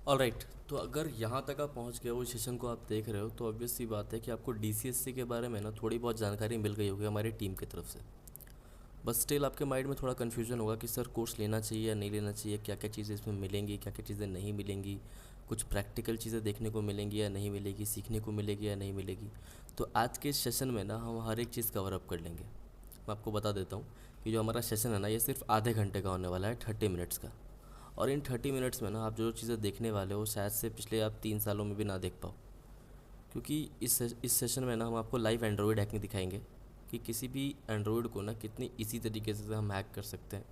Alright, तो अगर यहाँ तक आप पहुँच गए हो, इस सेशन को आप देख रहे हो, तो ऑब्वियस सी बात है कि आपको डीसीएससी के बारे में ना थोड़ी बहुत जानकारी मिल गई होगी हमारी टीम की तरफ से। बस स्टिल आपके माइंड में थोड़ा कन्फ्यूजन होगा कि सर कोर्स लेना चाहिए या नहीं लेना चाहिए, क्या क्या चीज़ें इसमें मिलेंगी, क्या क्या चीज़ें नहीं मिलेंगी, कुछ प्रैक्टिकल चीज़ें देखने को मिलेंगी या नहीं मिलेगी, सीखने को मिलेगी या नहीं मिलेगी। तो आज के इस सेशन में ना हम हर एक चीज़ कवर अप कर लेंगे। मैं आपको बता देता हूँ कि जो हमारा सेशन है ना, ये सिर्फ आधे घंटे का होने वाला है, 30 मिनट्स का। और इन 30 मिनट्स में ना आप जो चीज़ें देखने वाले हो शायद से पिछले आप 3 सालों में भी ना देख पाओ। क्योंकि इस सेशन में ना हम आपको लाइव एंड्रॉयड हैकिंग दिखाएंगे कि किसी भी एंड्रॉयड को ना कितनी इजी तरीके से हम हैक कर सकते हैं,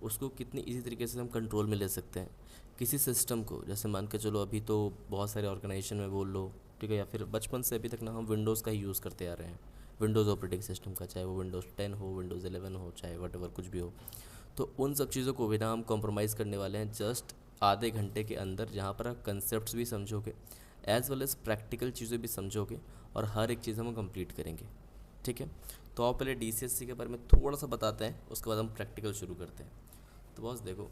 उसको कितनी इजी तरीके से हम कंट्रोल में ले सकते हैं। किसी सिस्टम को जैसे मान के चलो, अभी तो बहुत सारे ऑर्गेनाइजेशन में बोल लो, ठीक है, या फिर बचपन से अभी तक ना हम विंडोज़ का ही यूज़ करते आ रहे हैं, विंडोज़ ऑपरेटिंग सिस्टम का, चाहे वो विंडोज़ 10 हो, विंडोज़ 11 हो, चाहे वट कुछ भी हो। तो उन सब चीज़ों को भी ना हम कॉम्प्रोमाइज़ करने वाले हैं जस्ट आधे घंटे के अंदर, जहाँ पर आप कंसेप्ट भी समझोगे एज़ वेल एज़ प्रैक्टिकल चीज़ें भी समझोगे, और हर एक चीज़ हम कंप्लीट करेंगे। ठीक है, तो आप पहले डीसीएससी के बारे में थोड़ा सा बताते हैं, उसके बाद हम प्रैक्टिकल शुरू करते हैं। तो बॉस देखो,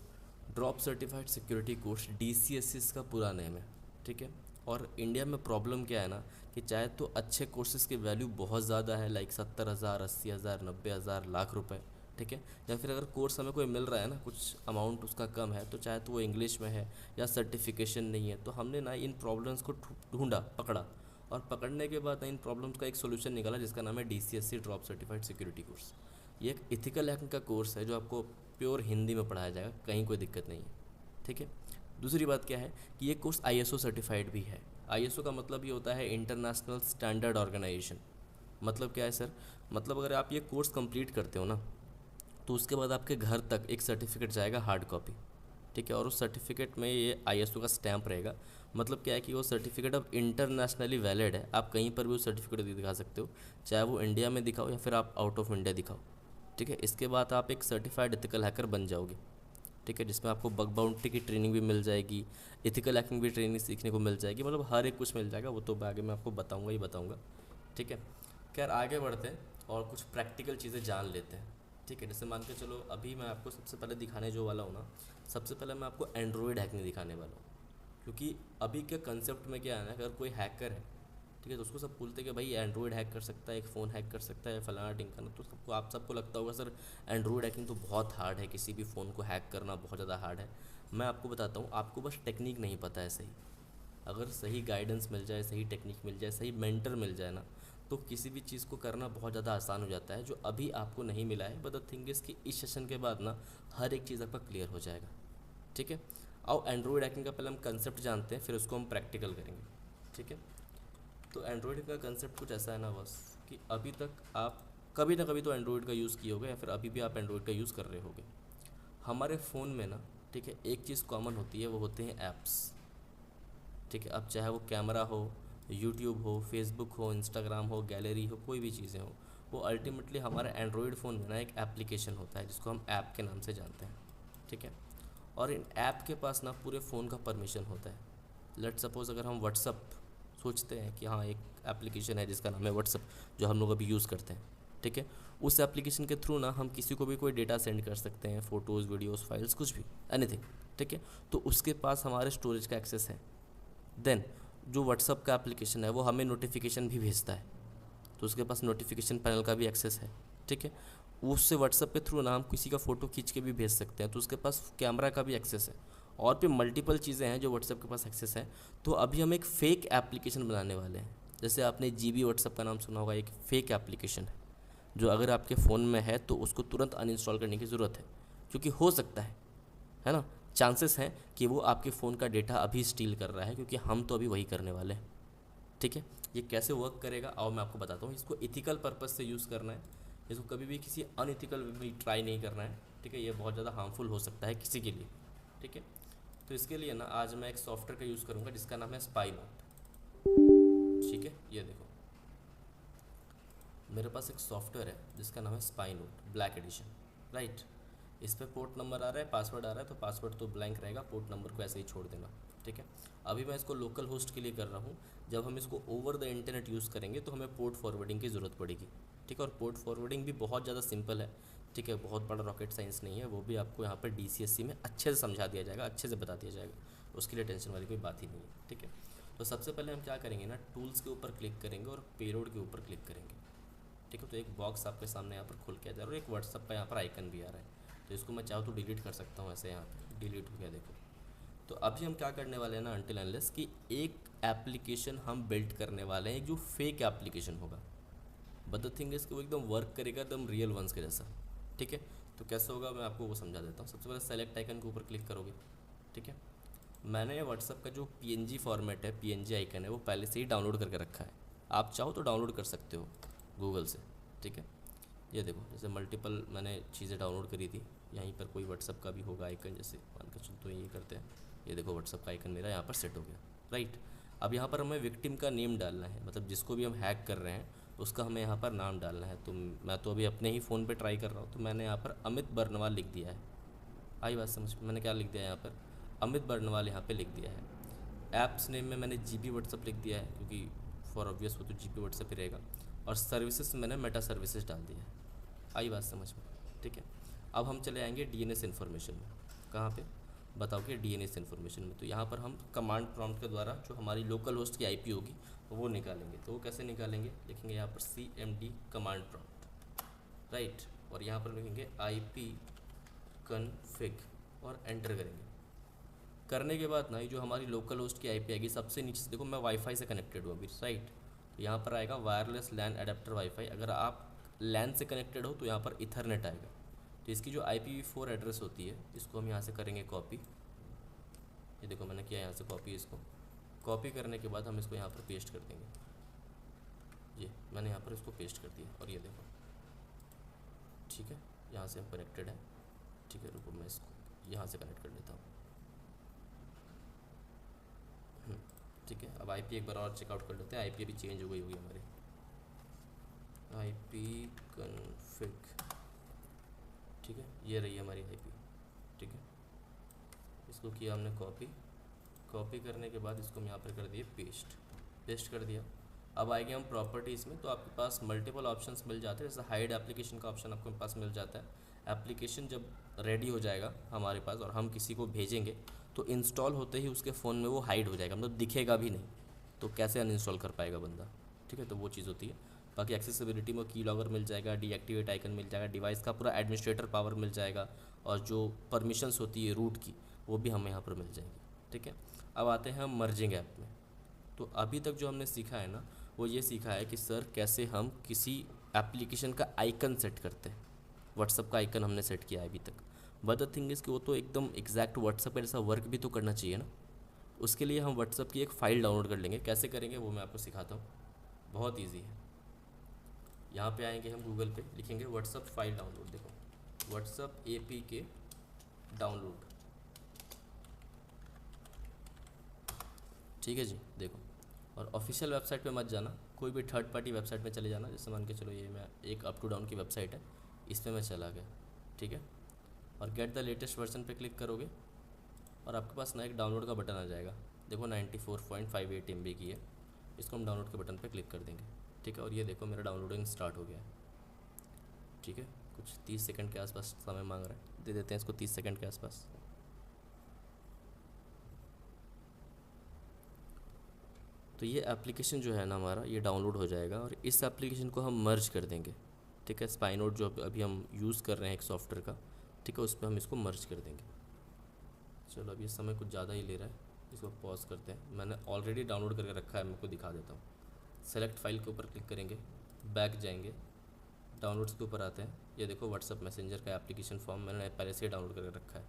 drop certified security course DCSC इसका पूरा नेम है। ठीक है, और इंडिया में प्रॉब्लम क्या है ना, कि चाहे तो अच्छे कोर्सेज़ की वैल्यू बहुत ज़्यादा है, लाइक 70,000, 80,000, 90,000, लाख रुपए। ठीक है, या फिर अगर कोर्स हमें कोई मिल रहा है ना, कुछ अमाउंट उसका कम है, तो चाहे तो वो इंग्लिश में है या सर्टिफिकेशन नहीं है, तो हमने ना इन प्रॉब्लम्स को ढूंढा, पकड़ा, और पकड़ने के बाद ना इन प्रॉब्लम्स का एक सोल्यूशन निकाला जिसका नाम है DCSC drop certified security course. ये एक इथिकल हैकिंग का कोर्स है जो आपको प्योर हिंदी में पढ़ाया जाएगा, कहीं कोई दिक्कत नहीं है। ठीक है, दूसरी बात क्या है कि ये कोर्स आईएसओ सर्टिफाइड भी है। आईएसओ का मतलब ये होता है इंटरनेशनल स्टैंडर्ड ऑर्गेनाइजेशन। मतलब क्या है सर, मतलब अगर आप ये कोर्स कंप्लीट करते हो ना, तो उसके बाद आपके घर तक एक सर्टिफिकेट जाएगा, हार्ड कॉपी। ठीक है, और उस सर्टिफिकेट में ये आईएसओ का स्टैंप रहेगा। मतलब क्या है कि वो सर्टिफिकेट अब इंटरनेशनली वैलिड है, आप कहीं पर भी उस सर्टिफिकेट दिखा सकते हो, चाहे वो इंडिया में दिखाओ या फिर आप आउट ऑफ इंडिया दिखाओ। ठीक है, इसके बाद आप एक सर्टिफाइड एथिकल हैकर बन जाओगे। ठीक है, जिसमें आपको बग बाउंटी की ट्रेनिंग भी मिल जाएगी, एथिकल हैकिंग भी ट्रेनिंग सीखने को मिल जाएगी, मतलब हर एक कुछ मिल जाएगा। वो तो आगे मैं आपको बताऊंगा ही बताऊंगा। ठीक है, खैर आगे बढ़ते हैं और कुछ प्रैक्टिकल चीज़ें जान लेते हैं। ठीक है, जैसे मान के चलो, अभी मैं आपको सबसे पहले दिखाने जो वाला हूँ ना, सबसे पहले मैं आपको एंड्रॉयड हैकिंग दिखाने वाला हूँ। क्योंकि अभी के कंसेप्ट में क्या है ना, अगर कोई हैकर है, ठीक है, तो उसको सब बोलते हैं कि भाई एंड्रॉयड हैक कर सकता है, एक फ़ोन हैक कर सकता है, फलाना टिंकाना, तो सबको आप सबको लगता होगा सर एंड्रॉयड हैकिंग तो बहुत हार्ड है, किसी भी फ़ोन को हैक करना बहुत ज़्यादा हार्ड है। मैं आपको बताता हूँ, आपको बस टेक्निक नहीं पता है सही। अगर सही गाइडेंस मिल जाए, सही टेक्निक मिल जाए, सही मेंटर मिल जाए ना, तो किसी भी चीज़ को करना बहुत ज़्यादा आसान हो जाता है, जो अभी आपको नहीं मिला है। बट द थिंग इज़ कि इस सेशन के बाद ना हर एक चीज़ आपका क्लियर हो जाएगा। ठीक है, आओ एंड्रॉयड हैकिंग का पहले हम कंसेप्ट जानते हैं, फिर उसको हम प्रैक्टिकल करेंगे। ठीक है, तो एंड्रॉयड का कंसेप्ट कुछ ऐसा है ना बस, कि अभी तक आप कभी ना कभी तो एंड्रॉयड का यूज़ किए होगे, या फिर अभी भी आप एंड्रॉयड का यूज़ कर रहे होगे। हमारे फ़ोन में ना, ठीक है, एक चीज़ कॉमन होती है, वो होते हैं ऐप्स। ठीक है, अब चाहे वो कैमरा हो, यूट्यूब हो, फेसबुक हो, इंस्टाग्राम हो, गैलरी हो, कोई भी चीज़ें हो, वो अल्टीमेटली हमारे एंड्रॉयड फ़ोन में ना एक एप्लीकेशन होता है जिसको हम ऐप के नाम से जानते हैं। ठीक है, और इन ऐप के पास ना पूरे फ़ोन का परमिशन होता है। लेट सपोज़ अगर हम व्हाट्सअप सोचते हैं कि हाँ एक एप्लीकेशन है जिसका नाम है व्हाट्सअप, जो हम लोग अभी यूज़ करते हैं। ठीक है, उस एप्लीकेशन के थ्रू ना हम किसी को भी कोई डेटा सेंड कर सकते हैं, फ़ोटोज़, वीडियोज़, फाइल्स, कुछ भी, एनीथिंग। ठीक है, तो उसके पास हमारे स्टोरेज का एक्सेस है। देन जो व्हाट्सअप का एप्लीकेशन है वो हमें नोटिफिकेशन भी भेजता है, तो उसके पास नोटिफिकेशन पैनल का भी एक्सेस है। ठीक है, उससे व्हाट्सअप के थ्रू ना हम किसी का फ़ोटो खींच के भी भेज सकते हैं, तो उसके पास कैमरा का भी एक्सेस है। और भी मल्टीपल चीज़ें हैं जो व्हाट्सअप के पास एक्सेस है। तो अभी हम एक फ़ेक एप्लीकेशन बनाने वाले हैं। जैसे आपने जीबी व्हाट्सअप का नाम सुना होगा, एक फ़ेक एप्लीकेशन है जो अगर आपके फ़ोन में है तो उसको तुरंत अनइंस्टॉल करने की ज़रूरत है। क्योंकि हो सकता है ना, चांसेस हैं कि वो आपके फ़ोन का डेटा अभी स्टील कर रहा है, क्योंकि हम तो अभी वही करने वाले हैं। ठीक है, ये कैसे वर्क करेगा आओ मैं आपको बताता हूँ। इसको इथिकल पर्पज़ से यूज़ करना है, इसको कभी भी किसी अनइथिकल वे में ट्राई नहीं करना है। ठीक है, ये बहुत ज़्यादा हार्मफुल हो सकता है किसी के लिए। ठीक है, तो इसके लिए ना आज मैं एक सॉफ्टवेयर का यूज़ करूँगा जिसका नाम है स्पाई नोट। ठीक है, ये देखो, मेरे पास एक सॉफ्टवेयर है जिसका नाम है spy note black edition. Right, इस पर पोर्ट नंबर आ रहा है, पासवर्ड आ रहा है, तो पासवर्ड तो ब्लैंक रहेगा, पोर्ट नंबर को ऐसे ही छोड़ देना। ठीक है, अभी मैं इसको लोकल होस्ट के लिए कर रहा हूँ। जब हम इसको ओवर द इंटरनेट यूज़ करेंगे तो हमें पोर्ट फॉरवर्डिंग की ज़रूरत पड़ेगी। ठीक है, और पोर्ट फॉरवर्डिंग भी बहुत ज़्यादा सिंपल है। ठीक है, बहुत बड़ा रॉकेट साइंस नहीं है, वो भी आपको यहाँ पर डीसीएससी में अच्छे से समझा दिया जाएगा, अच्छे से बता दिया जाएगा। उसके लिए टेंशन वाली कोई बात ही नहीं है। ठीक है, तो सबसे पहले हम क्या करेंगे ना, टूल्स के ऊपर क्लिक करेंगे और पेलोड के ऊपर क्लिक करेंगे। ठीक है, तो एक बॉक्स आपके सामने यहाँ पर खुल के आ जाए और एक व्हाट्सअप का यहाँ पर आइकन भी आ रहा है, तो इसको मैं चाहूँ तो डिलीट कर सकता हूँ। ऐसे यहाँ पे डिलीट हो गया, देखो। तो अभी हम क्या करने वाले हैं ना, अनटिल अनलेस कि एक एप्लीकेशन हम बिल्ड करने वाले हैं, एक जो फेक एप्लीकेशन होगा, बट द थिंग इज़ कि वो एकदम वर्क करेगा एकदम रियल वंस के जैसा। ठीक है, तो कैसे होगा मैं आपको वो समझा देता हूँ। सबसे पहले सेलेक्ट आइकन के ऊपर क्लिक करोगे। ठीक है, मैंने व्हाट्सअप का जो पीएनजी फॉर्मेट है, पीएनजी आइकन है, वो पहले से ही डाउनलोड करके रखा है। आप चाहो तो डाउनलोड कर सकते हो गूगल से। ठीक है, ये देखो, जैसे मल्टीपल मैंने चीज़ें डाउनलोड करी थी। यहीं पर कोई व्हाट्सअप का भी होगा आइकन, जैसे मान कर चल तो ये करते हैं। ये देखो व्हाट्सअप का आइकन मेरा यहाँ पर सेट हो गया, राइट। अब यहाँ पर हमें विक्टिम का नेम डालना है, मतलब जिसको भी हम हैक कर रहे हैं उसका हमें यहाँ पर नाम डालना है। तो मैं तो अभी अपने ही फ़ोन पे ट्राई कर रहा हूँ, तो मैंने यहाँ पर अमित बर्नवाल लिख दिया है। आई बात समझ, मैंने क्या लिख दिया है यहाँ पर, अमित बर्नवाल यहाँ पे लिख दिया है। ऐप्स नेम में मैंने जीबी व्हाट्सअप लिख दिया है, क्योंकि फॉर ऑब्वियस वो तो जीबी व्हाट्सअप ही रहेगा। और सर्विसेज मैंने मेटा सर्विसेज डाल दिया है। आई बात समझ में, ठीक है। अब हम चले आएंगे डीएनएस इन्फॉर्मेशन में। कहाँ पे बताओगे, डीएनएस इन्फॉर्मेशन में। तो यहाँ पर हम कमांड प्रॉम्प्ट के द्वारा जो हमारी लोकल होस्ट की आईपी होगी वो निकालेंगे। तो वो कैसे निकालेंगे, लिखेंगे यहाँ पर CMD कमांड प्रॉम्प्ट, राइट। और यहाँ पर लिखेंगे IP config और एंटर करेंगे। करने के बाद ना ये जो हमारी लोकल होस्ट की आईपी आएगी सबसे नीचे से, देखो मैं वाईफाई से कनेक्टेड हूँ अभी, राइट। तो यहाँ पर आएगा वायरलेस लैन एडेप्टर वाईफाई। अगर आप लैन से कनेक्टेड हो तो यहाँ पर इथरनेट आएगा। तो इसकी जो IPv4 एड्रेस होती है इसको हम यहाँ से करेंगे कॉपी। ये देखो मैंने किया यहाँ से कॉपी। इसको कॉपी करने के बाद हम इसको यहाँ पर पेस्ट कर देंगे। ये मैंने यहाँ पर इसको पेस्ट कर दिया और ये देखो, ठीक है, यहाँ से हम कनेक्टेड हैं। ठीक है, रुको मैं इसको यहाँ से कनेक्ट कर लेता हूँ। ठीक है, अब IP एक बार और चेकआउट कर लेते हैं। IP अभी चेंज हो गई होगी हमारी, IP config। ठीक है, ये रही हमारी IP। ठीक है, इसको किया हमने कॉपी। कॉपी करने के बाद इसको हम यहाँ पर कर दिए पेस्ट कर दिया। अब आएंगे हम प्रॉपर्टीज़ में। तो आपके पास मल्टीपल ऑप्शंस मिल जाते हैं, जैसे हाइड एप्लीकेशन का ऑप्शन आपके पास मिल जाता है। एप्लीकेशन जब रेडी हो जाएगा हमारे पास और हम किसी को भेजेंगे तो इंस्टॉल होते ही उसके फ़ोन में वो हाइड हो जाएगा, मतलब दिखेगा भी नहीं। तो कैसे अनइंस्टॉल कर पाएगा बंदा। ठीक है, तो वो चीज़ होती है। बाकी एक्सेसिबिलिटी में की लॉगर मिल जाएगा, डीएक्टिवेट आइकन मिल जाएगा, डिवाइस का पूरा एडमिनिस्ट्रेटर पावर मिल जाएगा, और जो परमिशंस होती है रूट की वो भी हमें यहाँ पर मिल जाएगी। ठीक है, अब आते हैं हम मर्जिंग ऐप में। तो अभी तक जो हमने सीखा है ना, वो ये सीखा है कि सर कैसे हम किसी एप्लीकेशन का आइकन सेट करते हैं। व्हाट्सअप का आइकन हमने सेट किया है अभी तक, बट द थिंग इज़ कि वो तो एकदम एग्जैक्ट व्हाट्सअप का जैसा वर्क भी तो करना चाहिए ना। उसके लिए हम व्हाट्सअप की एक फ़ाइल डाउनलोड कर लेंगे। कैसे करेंगे वो मैं आपको सिखाता हूँ, बहुत ईजी है। यहाँ पे आएंगे हम गूगल पे, लिखेंगे व्हाट्सअप फाइल डाउनलोड। देखो व्हाट्सअप APK डाउनलोड। ठीक है जी, देखो। और ऑफिशियल वेबसाइट पे मत जाना, कोई भी थर्ड पार्टी वेबसाइट में चले जाना। जैसे मान के चलो ये मैं एक अप टू डाउन की वेबसाइट है, इस पर मैं चला गया। ठीक है, और गेट द लेटेस्ट वर्जन पे क्लिक करोगे और आपके पास ना एक डाउनलोड का बटन आ जाएगा। देखो 94.58 MB की है। इसको हम डाउनलोड के बटन पे क्लिक कर देंगे। ठीक है, और ये देखो मेरा डाउनलोडिंग स्टार्ट हो गया है। ठीक है, कुछ 30 सेकंड के आसपास समय मांग रहा है, दे देते हैं इसको 30 सेकंड के आसपास। तो ये एप्लीकेशन जो है ना हमारा, ये डाउनलोड हो जाएगा और इस एप्लीकेशन को हम मर्ज कर देंगे। ठीक है, स्पाइनोट जो अभी हम यूज़ कर रहे हैं एक सॉफ्टवेयर का, ठीक है, उस पर हम इसको मर्ज कर देंगे। चलो अब ये समय कुछ ज़्यादा ही ले रहा है, इसको पॉज करते हैं। मैंने ऑलरेडी डाउनलोड करके रखा है, मैं आपको दिखा देता हूँ। सेलेक्ट फाइल के ऊपर क्लिक करेंगे, बैक जाएंगे, डाउनलोड्स के ऊपर आते हैं। ये देखो व्हाट्सअप मैसेंजर का एप्लीकेशन फॉर्म मैंने पहले से ही डाउनलोड करके रखा है।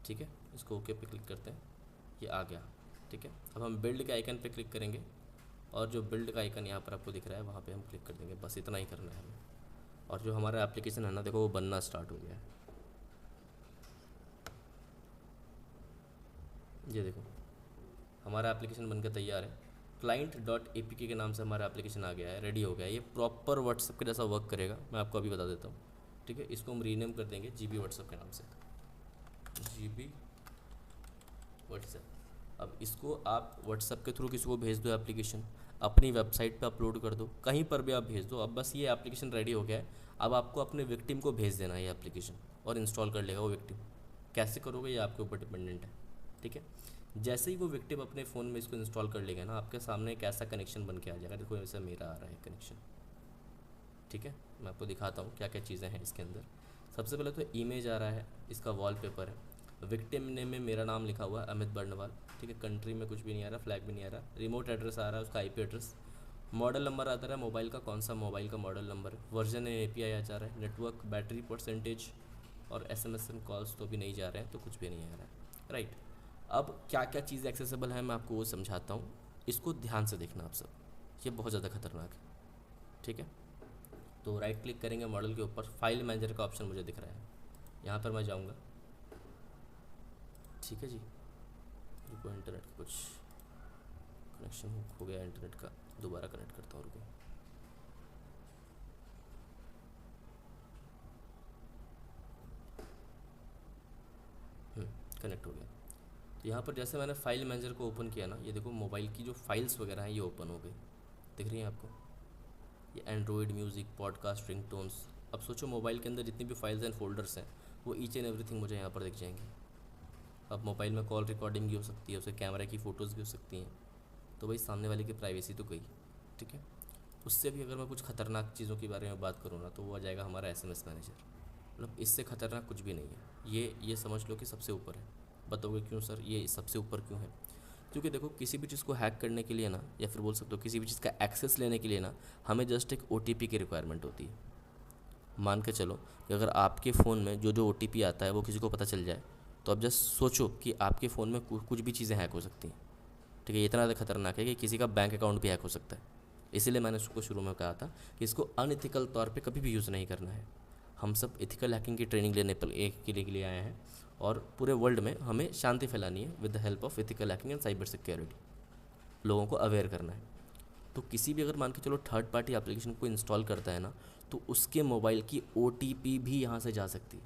ठीक है, इसको ओके पे क्लिक करते हैं, ये आ गया। ठीक है, अब हम बिल्ड के आइकन पे क्लिक करेंगे और जो बिल्ड का आइकन यहाँ पर आपको दिख रहा है वहाँ पे हम क्लिक कर देंगे। बस इतना ही करना है हमें। और जो हमारा एप्लीकेशन है ना, देखो वो बनना स्टार्ट हो गया है। ये देखो हमारा एप्लीकेशन बनकर तैयार है। client.apk के नाम से हमारा एप्लीकेशन आ गया है, रेडी हो गया है। ये प्रॉपर व्हाट्सअप के जैसा वर्क करेगा, मैं आपको अभी बता देता हूँ। ठीक है, इसको हम रीनेम कर देंगे GB व्हाट्सअप के नाम से, GB व्हाट्सएप। अब इसको आप व्हाट्सएप के थ्रू किसी को भेज दो एप्लीकेशन, अपनी वेबसाइट पे अपलोड कर दो, कहीं पर भी आप भेज दो। अब बस ये एप्लीकेशन रेडी हो गया है। अब आपको अपने विक्टिम को भेज देना है ये एप्लीकेशन और इंस्टॉल कर लेगा वो विक्टिम। कैसे करोगे ये आपके ऊपर डिपेंडेंट है। ठीक है। जैसे ही वो विक्टिम अपने फ़ोन में इसको इंस्टॉल कर लेगा ना, आपके सामने एक ऐसा कनेक्शन बन के आ जाएगा। देखो ऐसा मेरा आ रहा है कनेक्शन, ठीक है। मैं आपको दिखाता हूँ क्या क्या चीज़ें हैं इसके अंदर। सबसे पहले तो इमेज आ रहा है, इसका वॉलपेपर है, विक्टिम नेम में मेरा नाम लिखा हुआ है अमित बर्नवाल, ठीक है। कंट्री में कुछ भी नहीं आ रहा, फ्लैग भी नहीं आ रहा, रिमोट एड्रेस आ रहा है उसका आईपी एड्रेस, मॉडल नंबर आता है मोबाइल का, कौन सा मोबाइल का मॉडल नंबर है, वर्जन एपीआई आ जा रहा है, नेटवर्क बैटरी परसेंटेज, और एसएमएस एंड कॉल्स तो भी नहीं जा रहे हैं, तो कुछ भी नहीं आ रहा है, राइट। अब क्या क्या चीज़ एक्सेसिबल है मैं आपको वो समझाता हूँ, इसको ध्यान से देखना आप सब, ये बहुत ज़्यादा खतरनाक है, ठीक है। तो राइट क्लिक करेंगे मॉडल के ऊपर, फाइल मैनेजर का ऑप्शन मुझे दिख रहा है, यहाँ पर मैं जाऊँगा, ठीक है जी। रुको, इंटरनेट का कुछ कनेक्शन हो गया इंटरनेट का, दोबारा कनेक्ट करता हूँ, रुको। कनेक्ट हो गया। तो यहाँ पर जैसे मैंने फाइल मैनेजर को ओपन किया ना, ये देखो मोबाइल की जो फाइल्स वगैरह हैं ये ओपन हो गई, दिख रही हैं आपको, ये एंड्रॉयड म्यूज़िक, पॉडकास्ट, रिंगटोन्स। अब सोचो मोबाइल के अंदर जितनी भी फाइल्स एंड फोल्डर्स हैं वो ईच एंड एवरीथिंग मुझे यहाँ पर दिख जाएंगी। अब मोबाइल में कॉल रिकॉर्डिंग भी हो सकती है, उसके कैमरा की फ़ोटोज़ भी हो सकती हैं, तो भाई सामने वाले की प्राइवेसी तो गई, ठीक है। उससे भी अगर मैं कुछ ख़तरनाक चीज़ों के बारे में बात करूँ ना, तो वो आ जाएगा हमारा एसएमएस मैनेजर। मतलब इससे ख़तरनाक कुछ भी नहीं है, ये समझ लो कि सबसे ऊपर है। बताओगे क्यों सर, ये सबसे ऊपर क्यों है? क्योंकि देखो किसी भी चीज़ को हैक करने के लिए ना, या फिर बोल सकते हो किसी भी चीज़ का एक्सेस लेने के लिए ना, हमें जस्ट एक ओटीपी की रिक्वायरमेंट होती है। मान के चलो कि अगर आपके फ़ोन में जो जो ओटीपी आता है वो किसी को पता चल जाए, तो अब जस्ट सोचो कि आपके फ़ोन में कुछ भी चीज़ें हैक हो सकती हैं, ठीक है। ये इतना ज़्यादा खतरनाक है कि किसी का बैंक अकाउंट भी हैक हो सकता है। इसीलिए मैंने उसको शुरू में कहा था कि इसको अनइथिकल तौर पे कभी भी यूज़ नहीं करना है। हम सब इथिकल हैकिंग की ट्रेनिंग लेने पर एक के लिए आए हैं, और पूरे वर्ल्ड में हमें शांति फैलानी है with the help of ethical hacking and cyber security, लोगों को अवेयर करना है। तो किसी भी अगर मान के चलो थर्ड पार्टी एप्लीकेशन को इंस्टॉल करता है ना, तो उसके मोबाइल की ओटीपी भी यहाँ से जा सकती है।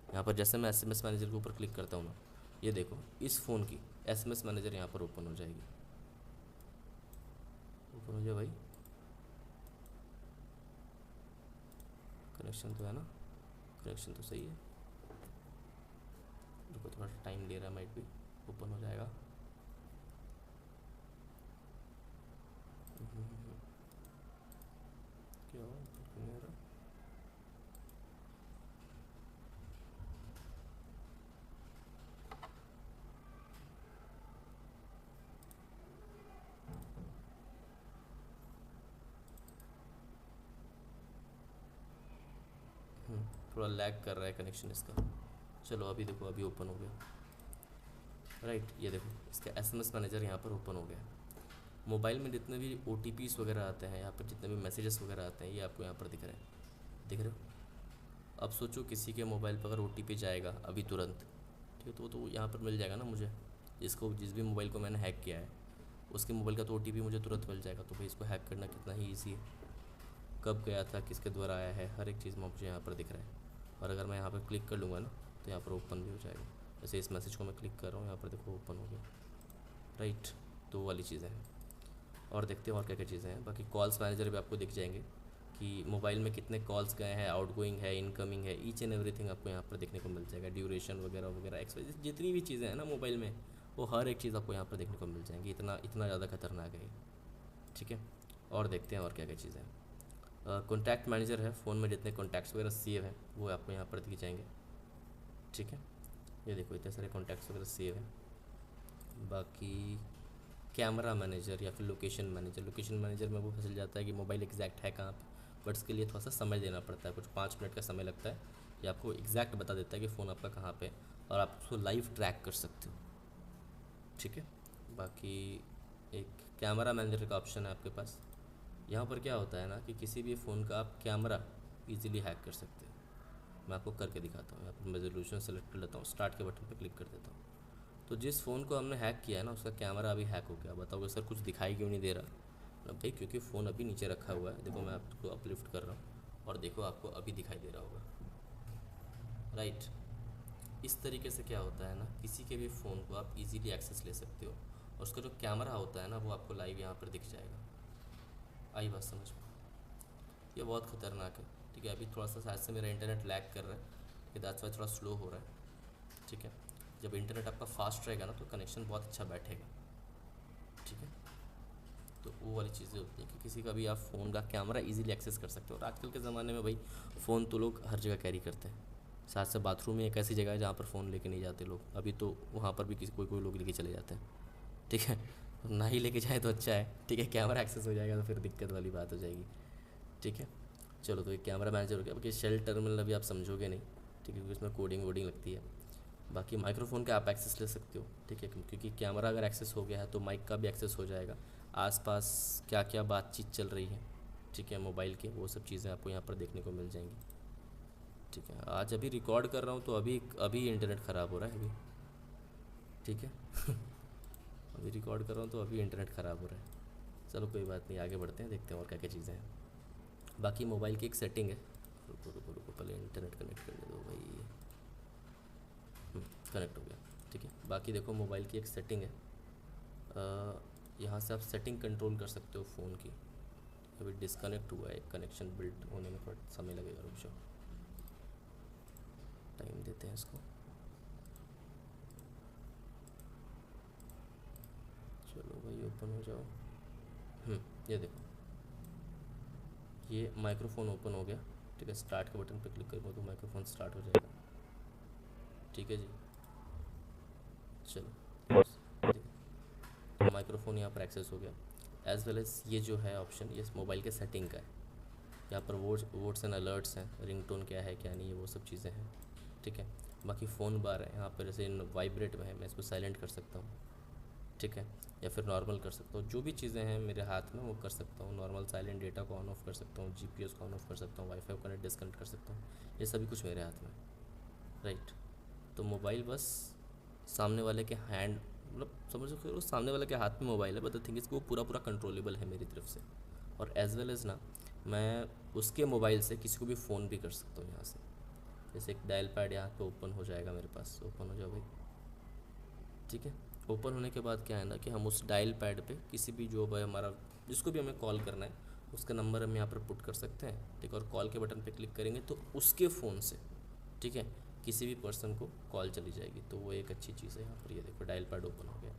यहाँ पर जैसे मैं एसएमएस मैनेजर के ऊपर क्लिक करता हूँ ना, ये देखो इस फ़ोन की एसएमएस मैनेजर यहाँ पर ओपन हो जाएगी, ओपन हो जाए भाई, कनेक्शन तो है ना, कनेक्शन तो सही है, रुको थोड़ा टाइम ले रहा है, माइट भी ओपन हो जाएगा। क्या हुआ? क्यों नहीं हो रहा? थोड़ा लैग कर रहा है कनेक्शन इसका। चलो अभी देखो, अभी ओपन हो गया, राइट। ये देखो इसका एसएमएस मैनेजर यहाँ पर ओपन हो गया। मोबाइल में जितने भी ओटीपीज़ वगैरह आते हैं, यहाँ पर जितने भी मैसेजेस वगैरह आते हैं, ये आपको यहाँ पर दिख रहे हैं, दिख रहे हो? अब सोचो किसी के मोबाइल पर अगर ओटीपी जाएगा अभी तुरंत, ठीक है, तो यहाँ पर मिल जाएगा ना मुझे, जिस भी मोबाइल को मैंने हैक किया है उसके मोबाइल का तो ओटीपी मुझे तुरंत मिल जाएगा। तो भाई इसको हैक करना कितना ही ईजी है, कब गया था, किसके द्वारा आया है, हर एक चीज़ मुझे यहाँ पर दिख रहा है। और अगर मैं यहाँ पर क्लिक कर लूँगा ना, तो यहाँ पर ओपन भी हो जाएगा। जैसे इस मैसेज को मैं क्लिक कर रहा हूँ, यहाँ पर देखो ओपन हो गया, राइट। तो वो वाली चीज़ें हैं। और देखते हैं और क्या क्या चीज़ें हैं। बाकी कॉल्स मैनेजर भी आपको दिख जाएंगे कि मोबाइल में कितने कॉल्स गए हैं, आउटगोइंग है, इनकमिंग है, ईच एंड एवरीथिंग आपको यहाँ पर देखने को मिल जाएगा। ड्यूरेशन वगैरह वगैरह एक्सवाइज जितनी भी चीज़ें हैं ना मोबाइल में, वो हर एक चीज़ आपको यहाँ पर देखने को मिल जाएंगी। इतना इतना ज़्यादा खतरनाक है ये, ठीक है। और देखते हैं और क्या क्या चीज़ें हैं। कॉन्टैक्ट मैनेजर है, फ़ोन में जितने कॉन्टैक्ट्स वगैरह सेव हैं वो आपको यहाँ पर दिख जाएंगे, ठीक है। ये देखो इतने सारे कॉन्टैक्ट्स वगैरह सेव हैं। बाकी कैमरा मैनेजर या फिर लोकेशन मैनेजर में वो फंस जाता है कि मोबाइल एग्जैक्ट है कहाँ पे, बट इसके लिए थोड़ा सा समय देना पड़ता है, कुछ 5 मिनट का समय लगता है। ये आपको एग्जैक्ट बता देता है कि फ़ोन आपका कहाँ पे है, और आप उसको लाइव ट्रैक कर सकते हो, ठीक है। बाकी एक कैमरा मैनेजर का ऑप्शन है आपके पास। यहाँ पर क्या होता है ना कि किसी भी फ़ोन का आप कैमरा ईजिली हैक कर सकते हैं। मैं आपको करके दिखाता हूँ। यहाँ पर मैं रेजोल्यूशन सेलेक्ट कर लेता हूँ, स्टार्ट के बटन पर क्लिक कर देता हूँ। तो जिस फ़ोन को हमने हैक किया है ना, उसका कैमरा अभी हैक हो गया। बताओगे सर कुछ दिखाई क्यों नहीं दे रहा? भाई क्योंकि फ़ोन अभी नीचे रखा हुआ है। देखो मैं आपको अपलिफ्ट कर रहा हूँ और देखो आपको अभी दिखाई दे रहा होगा, राइट। इस तरीके से क्या होता है ना, किसी के भी फ़ोन को आप इजीली एक्सेस ले सकते हो, और उसका जो कैमरा होता है ना वो आपको लाइव यहाँ पर दिख जाएगा। आई बात समझ में? ये बहुत ख़तरनाक है, ठीक है। अभी थोड़ा सा शायद से मेरा इंटरनेट लैग कर रहा है, कि दैट्स वाई थोड़ा स्लो हो रहा है, ठीक है। जब इंटरनेट आपका फास्ट रहेगा ना तो कनेक्शन बहुत अच्छा बैठेगा, ठीक है। तो वो वाली चीज़ें होती हैं कि किसी का भी आप फ़ोन का कैमरा इजीली एक्सेस कर सकते हो। और आजकल के ज़माने में भाई फ़ोन तो लोग हर जगह कैरी करते हैं। साथ से बाथरूम में एक ऐसी जगह है जहाँ पर फ़ोन लेके नहीं जाते लोग, अभी तो वहाँ पर भी किसी कोई कोई लोग लेके चले जाते हैं, ठीक है। ना ही लेके जाए तो अच्छा है, ठीक है, कैमरा एक्सेस हो जाएगा तो फिर दिक्कत वाली बात हो जाएगी, ठीक है। चलो, तो एक कैमरा मैनेजर हो गया। बाकी शेल टर्मिनल अभी आप समझोगे नहीं, ठीक है, क्योंकि उसमें कोडिंग वोडिंग लगती है। बाकी माइक्रोफोन का आप एक्सेस ले सकते हो, ठीक है, क्योंकि कैमरा अगर एक्सेस हो गया है तो माइक का भी एक्सेस हो जाएगा। आसपास क्या क्या बातचीत चल रही है, ठीक है, मोबाइल के, वो सब चीज़ें आपको यहाँ पर देखने को मिल जाएंगी, ठीक है। आज अभी रिकॉर्ड कर रहा हूँ तो अभी अभी इंटरनेट ख़राब हो रहा है अभी, ठीक है। अभी रिकॉर्ड कर रहा हूँ तो अभी इंटरनेट ख़राब हो रहा है। चलो कोई बात नहीं, आगे बढ़ते हैं, देखते हैं और क्या क्या चीज़ें हैं। बाकी मोबाइल की एक सेटिंग है, रुको रुको रुको, पहले इंटरनेट कनेक्ट करने दो भाई। कनेक्ट हो गया, ठीक है। बाकी देखो, मोबाइल की एक सेटिंग है, यहाँ से आप सेटिंग कंट्रोल कर सकते हो फ़ोन की। अभी डिस्कनेक्ट हुआ है, कनेक्शन बिल्ड होने में थोड़ा समय लगेगा, रुक जाओ, टाइम देते हैं इसको। चलो भाई ओपन हो जाओ। ये देखो, ये माइक्रोफोन ओपन हो गया, ठीक है। स्टार्ट के बटन पर क्लिक करूँगा तो माइक्रोफोन स्टार्ट हो जाएगा, ठीक है जी। चलो, तो माइक्रोफोन यहाँ पर एक्सेस हो गया। एज़ वेल एज़ ये जो है ऑप्शन, ये मोबाइल के सेटिंग का है। यहाँ पर वोट्स एंड अलर्ट्स हैं, रिंगटोन क्या है क्या नहीं है, वो सब चीज़ें हैं, ठीक है। बाकी फ़ोन बार है यहाँ पर, जैसे वाइब्रेट में है, मैं इसको साइलेंट कर सकता हूँ, ठीक है, या फिर नॉर्मल कर सकता हूँ। जो भी चीज़ें हैं मेरे हाथ में वो कर सकता हूँ। नॉर्मल साइलेंट, डेटा को ऑन ऑफ कर सकता हूँ, जीपीएस को ऑन ऑफ कर सकता हूँ, वाईफाई को कनेक्ट डिस्कनेक्ट कर सकता हूँ। ये सभी कुछ मेरे हाथ में, राइट। तो मोबाइल बस सामने वाले के हैंड, मतलब समझ सकते हो सामने वाले के हाथ में मोबाइल है, बट द थिंग इज़ वो पूरा पूरा कंट्रोलेबल है मेरी तरफ से। और एज़ वेल एज़ ना, मैं उसके मोबाइल से किसी को भी फ़ोन भी कर सकता हूँ यहाँ से। जैसे एक डायल पैड यहाँ पे ओपन हो जाएगा मेरे पास, ओपन हो जाओ भाई, ठीक है। ओपन होने के बाद क्या है ना कि हम उस डायल पैड पे किसी भी जो भाई हमारा, जिसको भी हमें कॉल करना है, उसका नंबर हम यहाँ पर पुट कर सकते हैं, ठीक है। और कॉल के बटन पे क्लिक करेंगे तो उसके फ़ोन से, ठीक है, किसी भी पर्सन को कॉल चली जाएगी। तो वो एक अच्छी चीज़ है यहाँ पर। ये देखो, डायल पैड ओपन हो गया।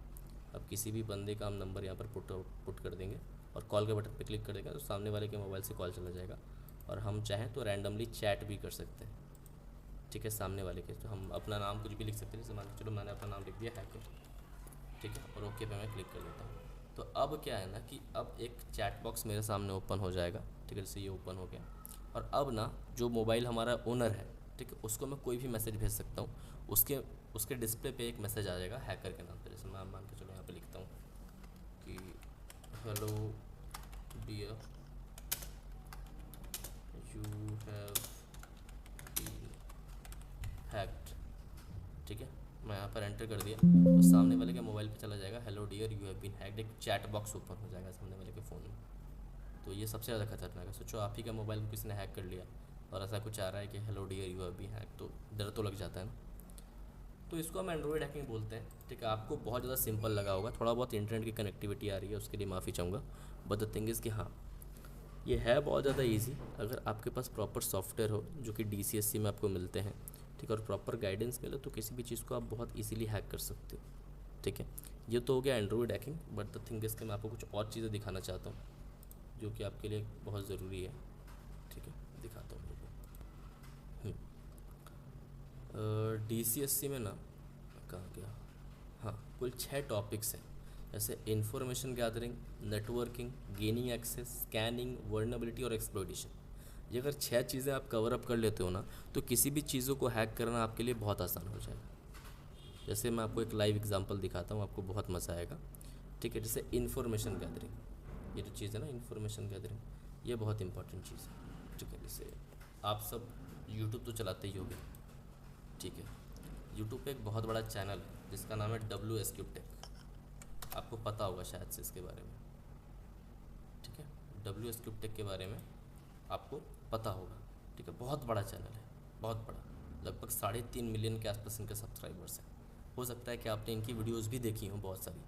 अब किसी भी बंदे का हम नंबर यहाँ पर पुट कर देंगे और कॉल के बटन पे क्लिक कर देंगे तो सामने वाले के मोबाइल से कॉल चला जाएगा। और हम चाहें तो रैंडमली चैट भी कर सकते हैं, ठीक है, सामने वाले के। तो हम अपना नाम कुछ भी लिख सकते हैं, जैसे मान लो चलो मैंने अपना नाम लिख दिया हैकर, ठीक है, और ओके पे मैं क्लिक कर देता हूँ। तो अब क्या है ना कि अब एक चैट बॉक्स मेरे सामने ओपन हो जाएगा, ठीक है, जैसे ये ओपन हो गया। और अब ना जो मोबाइल हमारा ओनर है, ठीक है, उसको मैं कोई भी मैसेज भेज सकता हूँ। उसके उसके डिस्प्ले पे एक मैसेज आ जाएगा हैकर के नाम पे। जैसे मैं मान के चलो यहाँ पे लिखता हूँ कि hello dear, you have been hacked, ठीक है। मैं यहाँ पर एंटर कर दिया तो सामने वाले के मोबाइल पे चला जाएगा hello dear you have been hacked, एक चैट बॉक्स ओपन हो जाएगा सामने वाले के फ़ोन में। तो ये सबसे ज़्यादा खतरनाक है। सोचो आप ही का मोबाइल को किसी ने हैक कर लिया और ऐसा कुछ आ रहा है कि hello dear you have been hacked, तो डर तो लग जाता है ना। तो इसको हम एंड्रॉयड हैकिंग बोलते हैं, ठीक है। आपको बहुत ज़्यादा सिंपल लगा होगा, थोड़ा बहुत इंटरनेट की कनेक्टिविटी आ रही है उसके लिए माफ़ी चाहूँगा, बट द थिंग इज़ कि हाँ, ये है बहुत ज़्यादा ईजी अगर आपके पास प्रॉपर सॉफ्टवेयर हो जो कि DCSC में आपको मिलते हैं, ठीक है, और प्रॉपर गाइडेंस मिले तो किसी भी चीज़ को आप बहुत इजीली हैक कर सकते हो, ठीक है। ये तो हो गया Android hacking, but the thing is कि मैं आपको कुछ और चीज़ें दिखाना चाहता हूँ जो कि आपके लिए बहुत ज़रूरी है, ठीक है, दिखाता हूँ आपको। DCSC में ना, कहाँ गया, हाँ, कुल 6 टॉपिक्स हैं, जैसे information gathering, networking, gaining access, scanning, vulnerability और एक्सप्लॉइटेशन। ये अगर 6 चीज़ें आप कवर अप कर लेते हो ना तो किसी भी चीज़ों को हैक करना आपके लिए बहुत आसान हो जाएगा। जैसे मैं आपको एक लाइव एग्जांपल दिखाता हूँ, आपको बहुत मज़ा आएगा, ठीक है। जैसे इन्फॉर्मेशन गैदरिंग, ये जो चीज़ है ना इन्फॉर्मेशन गैदरिंग, ये बहुत इंपॉर्टेंट चीज़ है, ठीक है। जैसे आप सब यूट्यूब तो चलाते ही होगे, ठीक है। यूट्यूब पे एक बहुत बड़ा चैनल है जिसका नाम है WSQ टेक, आपको पता होगा शायद से इसके बारे में, ठीक है। WSQ टेक के बारे में आपको पता होगा, ठीक है। बहुत बड़ा चैनल है, बहुत बड़ा, लगभग 3.5 मिलियन के आसपास इनके सब्सक्राइबर्स हैं। हो सकता है कि आपने इनकी वीडियोज़ भी देखी हों बहुत सारी,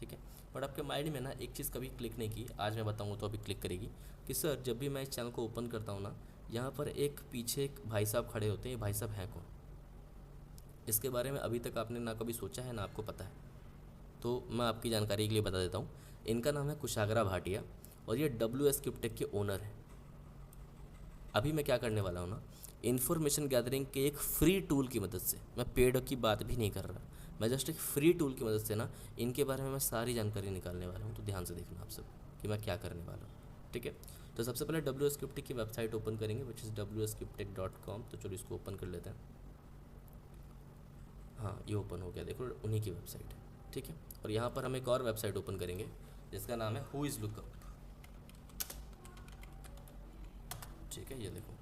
ठीक है, बट आपके माइंड में ना एक चीज़ कभी क्लिक नहीं की, आज मैं बताऊँगा तो अभी क्लिक करेगी कि सर जब भी मैं इस चैनल को ओपन करता हूँ ना, यहाँ पर एक पीछे एक भाई साहब खड़े होते हैं, ये भाई साहब हैं कौन? इसके बारे में अभी तक आपने ना कभी सोचा है ना आपको पता है, तो मैं आपकी जानकारी के लिए बता देता हूँ। इनका नाम है कुशागरा भाटिया और ये WS क्रिप्टेक के ओनर हैं। अभी मैं क्या करने वाला हूँ ना, इन्फॉर्मेशन गैदरिंग के एक फ्री टूल की मदद से, मैं पेड की बात भी नहीं कर रहा, मैं जस्ट एक फ्री टूल की मदद से ना इनके बारे में मैं सारी जानकारी निकालने वाला हूँ। तो ध्यान से देखना आप सब कि मैं क्या करने वाला हूँ, ठीक है। तो सबसे पहले WS क्रिप्टेक की वेबसाइट ओपन करेंगे, विच इज़ wscryptek.com। तो चलो इसको ओपन कर लेते हैं। हाँ, ये ओपन हो गया, देखो उन्हीं की वेबसाइट है, ठीक है। और यहाँ पर हम एक और वेबसाइट ओपन करेंगे जिसका नाम है हु इज़ लुकअप, ठीक है। ये देखो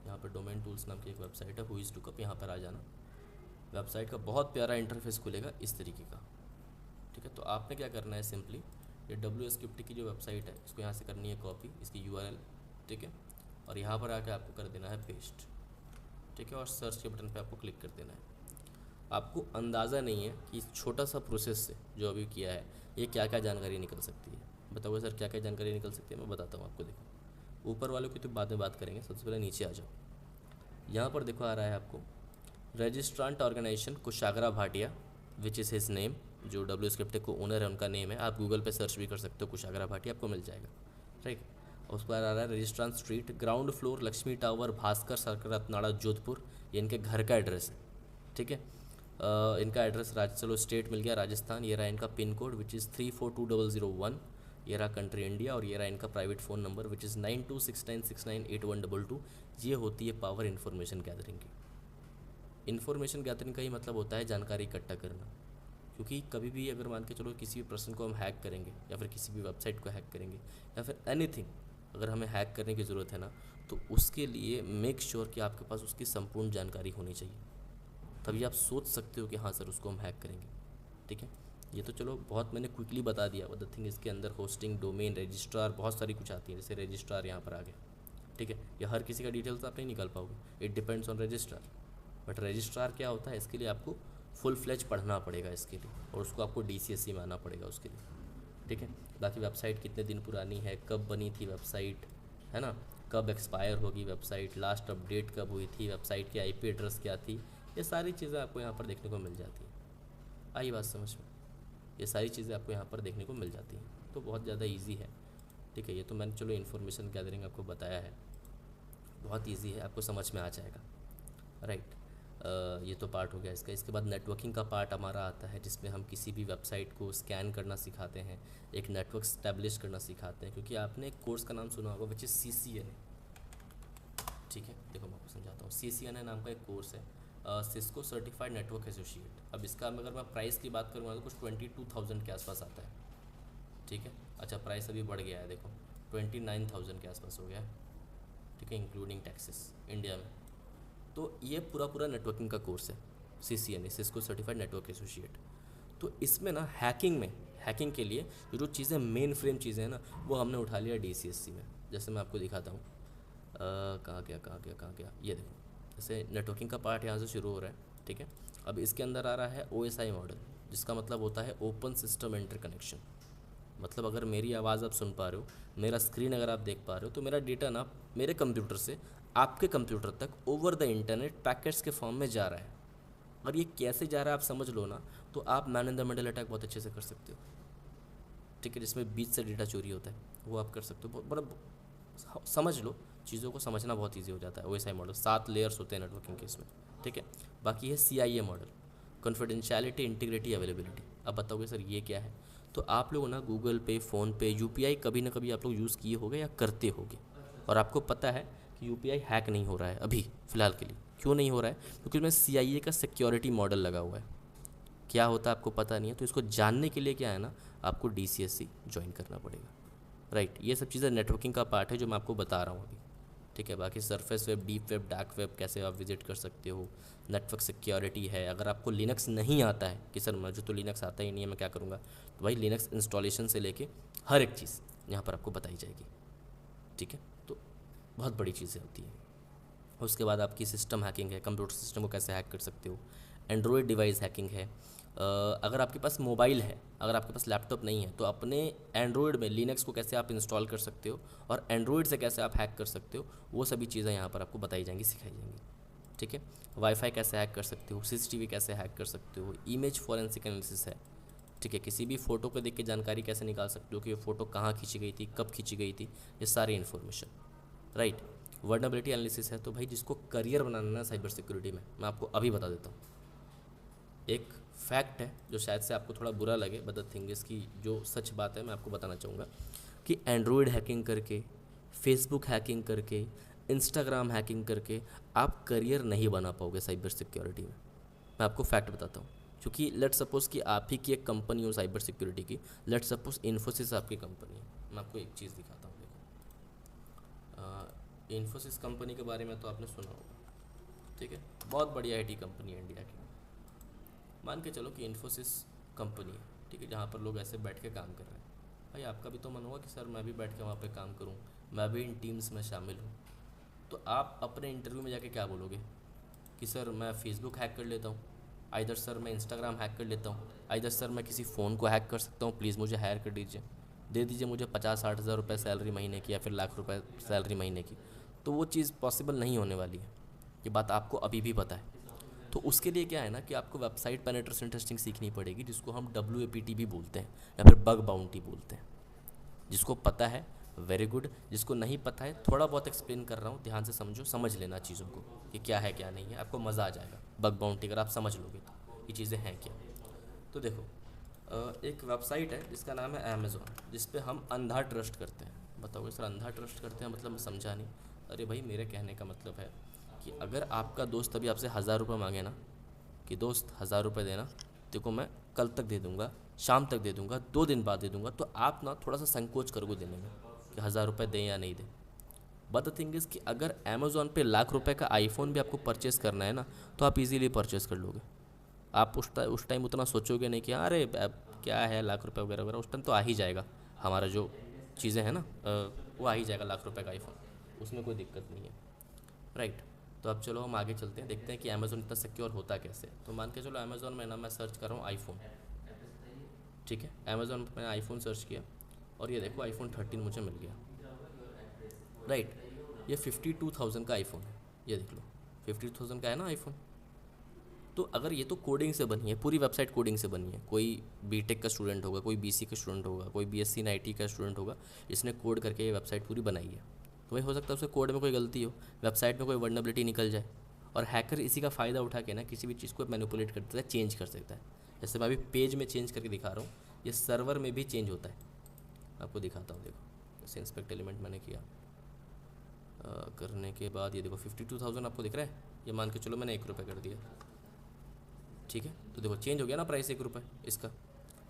यहाँ पर डोमेन टूल्स नाम की एक वेबसाइट है हु इज़ लुकअप, यहाँ पर आ जाना। वेबसाइट का बहुत प्यारा इंटरफेस खुलेगा इस तरीके का, ठीक है। तो आपने क्या करना है, सिंपली ये WS क्रिप्टेक की जो वेबसाइट है इसको यहाँ से करनी है कॉपी, इसकी URL, ठीक है। और यहाँ पर आके आपको कर देना है पेस्ट, ठीक है। और सर्च के बटन पे आपको क्लिक कर देना है। आपको अंदाज़ा नहीं है कि इस छोटा सा प्रोसेस से जो अभी किया है ये क्या क्या जानकारी निकल सकती है। बताओगे सर क्या क्या जानकारी निकल सकती है, मैं बताता हूँ आपको। देखो ऊपर वालों की तो बाद में बात करेंगे, सबसे पहले नीचे आ जाओ। यहाँ पर देखो आ रहा है आपको registrant organisation Kushagra Bhatia which is his name, जो WS क्रिप्टेक को ओनर है उनका नेम है। आप गूगल पे सर्च भी कर सकते हो कुशागरा भाटिया, आपको मिल जाएगा, राइट। उस पर आ रहा है registrant street, ground floor, Lakshmi tower, Bhaskar circle, Ratnada, Jodhpur. ये इनके घर का एड्रेस है, ठीक है। इनका एड्रेस चलो स्टेट मिल गया राजस्थान। ये रहा इनका पिन कोड विच इज़ 342001। ये रहा कंट्री इंडिया और ये रहा इनका private phone number which is 9269698122। ये होती है पावर इन्फॉर्मेशन गैदरिंग की। इन्फॉर्मेशन गैदरिंग का ही मतलब होता है जानकारी इकट्ठा करना। क्योंकि कभी भी अगर मान के चलो किसी भी पर्सन को हम हैक करेंगे या फिर किसी भी वेबसाइट को हैक करेंगे या फिर एनीथिंग अगर हमें हैक करने की ज़रूरत है ना, तो उसके लिए मेक श्योर कि आपके पास उसकी संपूर्ण जानकारी होनी चाहिए, तभी आप सोच सकते हो कि हाँ सर उसको हम हैक करेंगे, ठीक है। ये तो चलो बहुत मैंने क्विकली बता दिया, बट द थिंग इसके अंदर होस्टिंग, डोमेन, रजिस्ट्रार, बहुत सारी कुछ आती है। जैसे रजिस्ट्रार यहाँ पर आ गया, ठीक है। ये हर किसी का डिटेल्स आप नहीं निकाल पाओगे, it depends on registrar. But registrar क्या होता है, इसके लिए आपको फुल फ्लेज पढ़ना पड़ेगा इसके लिए, और उसको आपको DCSE में आना पड़ेगा उसके लिए, ठीक है। बाकी वेबसाइट कितने दिन पुरानी है, कब बनी थी वेबसाइट, है ना, कब एक्सपायर होगी वेबसाइट, लास्ट अपडेट कब हुई थी, वेबसाइट की IP एड्रेस क्या थी, ये सारी चीज़ें आपको यहाँ पर देखने को मिल जाती हैं। आई बात समझ में, ये सारी चीज़ें आपको यहाँ पर देखने को मिल जाती हैं, तो बहुत ज़्यादा ईजी है, ठीक है। ये तो मैंने चलो इन्फॉर्मेशन गैदरिंग आपको बताया है, बहुत ईजी है, आपको समझ में आ जाएगा, राइट। ये तो पार्ट हो गया इसका। इसके बाद नेटवर्किंग का पार्ट हमारा आता है, जिसमें हम किसी भी वेबसाइट को स्कैन करना सिखाते हैं, एक नेटवर्क स्टैब्लिश करना सिखाते हैं। क्योंकि आपने एक कोर्स का नाम सुना होगा विच इज़ CCNA, ठीक है। देखो मैं आपको समझाता हूँ, CCNA नाम का एक कोर्स है, सिस्को सर्टिफाइड नेटवर्क एसोसिएट। अब इसका अगर मैं प्राइस की बात करूँगा तो कुछ 22,000 के आसपास आता है, ठीक है। अच्छा प्राइस अभी बढ़ गया है, देखो 29,000 के आसपास हो गया है, ठीक है, इंक्लूडिंग टैक्सेस इंडिया में। तो ये पूरा नेटवर्किंग का कोर्स है, CCNA, Cisco certified network associate. तो इसमें ना हैकिंग के लिए जो चीज़ें मेन फ्रेम चीज़ें हैं ना, वो हमने उठा लिया DCSE में। जैसे मैं आपको दिखाता हूँ, कहाँ गया, ये देखो। जैसे नेटवर्किंग का पार्ट यहाँ से शुरू हो रहा है, ठीक है। अब इसके अंदर आ रहा है OSI मॉडल, जिसका मतलब होता है ओपन सिस्टम इंटरकनेक्शन। मतलब अगर मेरी आवाज़ आप सुन पा रहे हो, मेरा स्क्रीन अगर आप देख पा रहे हो, तो मेरा डेटा ना मेरे कंप्यूटर से आपके कंप्यूटर तक ओवर द इंटरनेट पैकेट्स के फॉर्म में जा रहा है। और ये कैसे जा रहा है आप समझ लो ना, तो आप man in the middle attack बहुत अच्छे से कर सकते हो, ठीक है। जिसमें बीच से डेटा चोरी होता है, वो आप कर सकते हो। बड़ा समझ लो, चीज़ों को समझना बहुत ईजी हो जाता है। OSI मॉडल 7 लेयर्स होते हैं नेटवर्किंग के इसमें, ठीक है। बाकी है CIA model, confidentiality, integrity, availability. अब बताओगे सर ये क्या है, तो आप लोग ना गूगल पे, फ़ोनपे, UPI कभी ना कभी आप लोग यूज़ किए होंगे या करते होंगे, और आपको पता है कि UPI हैक नहीं हो रहा है अभी फ़िलहाल के लिए। क्यों नहीं हो रहा है, क्योंकि उसमें CIA का सिक्योरिटी मॉडल लगा हुआ है। क्या होता है आपको पता नहीं है, तो इसको जानने के लिए क्या है ना, आपको DCSE ज्वाइन करना पड़ेगा, राइट। ये सब चीज़ें नेटवर्किंग का पार्ट है जो मैं आपको बता रहा हूँ अभी, ठीक है। बाकी surface web, deep web, dark web कैसे आप विजिट कर सकते हो, नेटवर्क सिक्योरिटी है। अगर आपको लिनक्स नहीं आता है कि सर मुझे तो लिनक्स आता ही नहीं है, मैं क्या करूँगा, तो भाई लिनक्स इंस्टॉलेशन से लेके हर एक चीज़ यहाँ पर आपको बताई जाएगी, ठीक है। तो बहुत बड़ी चीज़ें होती हैं। उसके बाद आपकी सिस्टम हैकिंग है, कंप्यूटर सिस्टम को कैसे हैक कर सकते हो। एंड्रॉयड डिवाइस हैकिंग है, अगर आपके पास मोबाइल है, अगर आपके पास लैपटॉप नहीं है, तो अपने एंड्रॉयड में लिनक्स को कैसे आप इंस्टॉल कर सकते हो और एंड्रॉयड से कैसे आप हैक कर सकते हो, वो सभी चीज़ें यहाँ पर आपको बताई जाएंगी, सिखाई जाएंगी, ठीक है। वाईफाई कैसे हैक कर सकते हो, सीसीटीवी कैसे हैक कर सकते हो, इमेज फॉरेंसिक एनालिसिस है, ठीक है। किसी भी फ़ोटो को देख के जानकारी कैसे निकाल सकते हो कि ये फ़ोटो कहाँ खींची गई थी, कब खींची गई थी, ये सारी इन्फॉर्मेशन, राइट। वर्नेबिलिटी एनालिसिस है, तो भाई जिसको करियर बनाना है साइबर सिक्योरिटी में, मैं आपको अभी बता देता हूँ। एक फैक्ट है जो शायद से आपको थोड़ा बुरा लगे, बट द थिंग इज़ कि जो सच बात है मैं आपको बताना चाहूँगा कि एंड्रॉयड हैकिंग करके, फेसबुक हैकिंग करके, इंस्टाग्राम हैकिंग करके आप करियर नहीं बना पाओगे साइबर सिक्योरिटी में। मैं आपको फैक्ट बताता हूँ, क्योंकि लेट सपोज़ कि आप ही की एक कंपनी हो साइबर सिक्योरिटी की, लेट सपोज़ इन्फोसिस आपकी कंपनी है। मैं आपको एक चीज़ दिखाता हूँ, देखो इन्फोसिस कंपनी के बारे में तो आपने सुना होगा, ठीक है। बहुत बड़ी आईटी कंपनी है इंडिया की। मान के चलो कि इन्फोसिस कंपनी है, ठीक है, जहाँ पर लोग ऐसे बैठ के काम कर रहे हैं। भाई आपका भी तो मन होगा कि सर मैं भी बैठ के वहाँ पे काम करूँ, मैं भी इन टीम्स में शामिल हूँ। तो आप अपने इंटरव्यू में जाके क्या बोलोगे कि सर मैं फेसबुक हैक कर लेता हूँ, आइदर सर मैं इंस्टाग्राम हैक कर लेता हूँ, आइदर सर मैं किसी फ़ोन को हैक कर सकता हूँ, प्लीज़ मुझे हायर कर दीजिए, दे दीजिए मुझे 50-60 हज़ार रुपये सैलरी महीने की या फिर लाख रुपए सैलरी महीने की। तो वो चीज़ पॉसिबल नहीं होने वाली है, ये बात आपको अभी भी पता है। तो उसके लिए क्या है ना कि आपको वेबसाइट पेनिट्रेशन टेस्टिंग सीखनी पड़ेगी, जिसको हम WAPT भी बोलते हैं या फिर बग बाउंटी बोलते हैं। जिसको पता है वेरी गुड, जिसको नहीं पता है थोड़ा बहुत एक्सप्लेन कर रहा हूँ, ध्यान से समझो, समझ लेना चीज़ों को कि क्या है क्या नहीं है, आपको मज़ा आ जाएगा। बग बाउंटी अगर आप समझ लोगे तो ये चीज़ें हैं क्या। तो देखो एक वेबसाइट है जिसका नाम है अमेज़ॉन, जिस पे हम अंधा ट्रस्ट करते हैं। बताओगे सर अंधा ट्रस्ट करते हैं मतलब, मैं समझा नहीं। अरे भाई मेरे कहने का मतलब है कि अगर आपका दोस्त अभी आपसे 1000 रुपये मांगे ना कि दोस्त 1000 रुपये देना, देखो मैं कल तक दे दूँगा, शाम तक दे दूँगा, 2 दिन बाद दे दूँगा, तो आप ना थोड़ा सा संकोच करोगे देने में कि 1000 रुपये दें या नहीं दें। बट द थिंग इज़ कि अगर अमेज़ॉन पे लाख रुपए का आईफोन भी आपको परचेज़ करना है ना, तो आप इजीली परचेज़ कर लोगे। आप उस टाइम उतना सोचोगे नहीं कि अरे अब क्या है लाख रुपए वगैरह वगैरह, उस टाइम तो आ ही जाएगा। हमारा जो चीज़ें हैं ना वो आ ही जाएगा, लाख रुपए का आईफोन, उसमें कोई दिक्कत नहीं है, राइट। तो अब चलो हम आगे चलते हैं, देखते हैं कि अमेज़ोन इतना सिक्योर होता कैसे। तो मान के चलो अमेज़ोन में ना मैं सर्च कर रहा हूँ आईफोन, ठीक है। अमेज़ोन पर मैंने आईफोन सर्च किया और ये देखो आईफोन 13 मुझे मिल गया, राइट। ये 52,000 का आईफोन है, ये देख लो 52,000 का है ना आईफोन। तो अगर ये तो कोडिंग से बनी है, पूरी वेबसाइट कोडिंग से बनी है, कोई बीटेक का स्टूडेंट होगा, कोई बीसी का स्टूडेंट होगा, कोई बीएससी इन आईटी का स्टूडेंट होगा, इसने कोड करके ये वेबसाइट पूरी बनाई है। तो वही हो सकता है उसके कोड में कोई गलती हो, वेबसाइट में कोई वर्नेबिलिटी निकल जाए, और हैकर इसी का फ़ायदा उठा के ना किसी भी चीज़ को मैनिपुलेट कर देता है, चेंज कर सकता है। जैसे मैं अभी पेज में चेंज करके दिखा रहा हूँ, ये सर्वर में भी चेंज होता है। आपको दिखाता हूँ, देखो जैसे इंस्पेक्ट एलिमेंट मैंने किया, करने के बाद ये देखो 52,000 आपको दिख रहा है। ये मान के चलो मैंने 1 रुपये कर दिया, ठीक है। तो देखो चेंज हो गया ना प्राइस 1 रुपये इसका।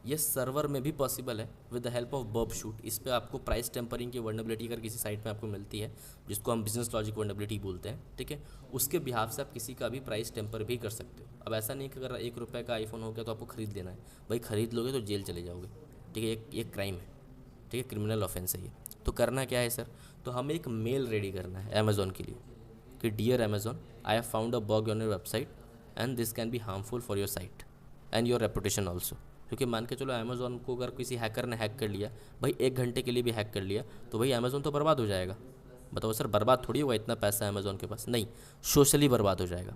ये सर्वर में भी पॉसिबल है with the help of burp suite. इस पर आपको प्राइस टेम्परिंग की वर्नेबिलिटी अगर किसी साइट में आपको मिलती है, जिसको हम बिजनेस लॉजिक वर्नेबिलिटी बोलते हैं, ठीक है, उसके बिहाफ से आप किसी का भी प्राइस टेम्पर भी कर सकते हो। अब ऐसा नहीं कि अगर 1 रुपये का आईफोन हो गया तो आपको खरीद लेना है, भाई खरीद लोगे तो जेल चले जाओगे, ठीक है। एक क्राइम है, ठीक है, क्रिमिनल ऑफेंस है ये। तो करना क्या है सर, तो हमें एक मेल रेडी करना है अमेज़ॉन के लिए कि dear Amazon, I have found a bug on your website and this can be harmful for your site and your reputation also. क्योंकि मान के चलो अमेज़ॉन को अगर किसी हैकर ने हैक कर लिया, भाई 1 घंटे के लिए भी हैक कर लिया, तो भाई अमेज़ॉन तो बर्बाद हो जाएगा। बताओ सर, बर्बाद थोड़ी होगा, इतना पैसा है अमेज़ॉन के पास, नहीं, सोशली बर्बाद हो जाएगा।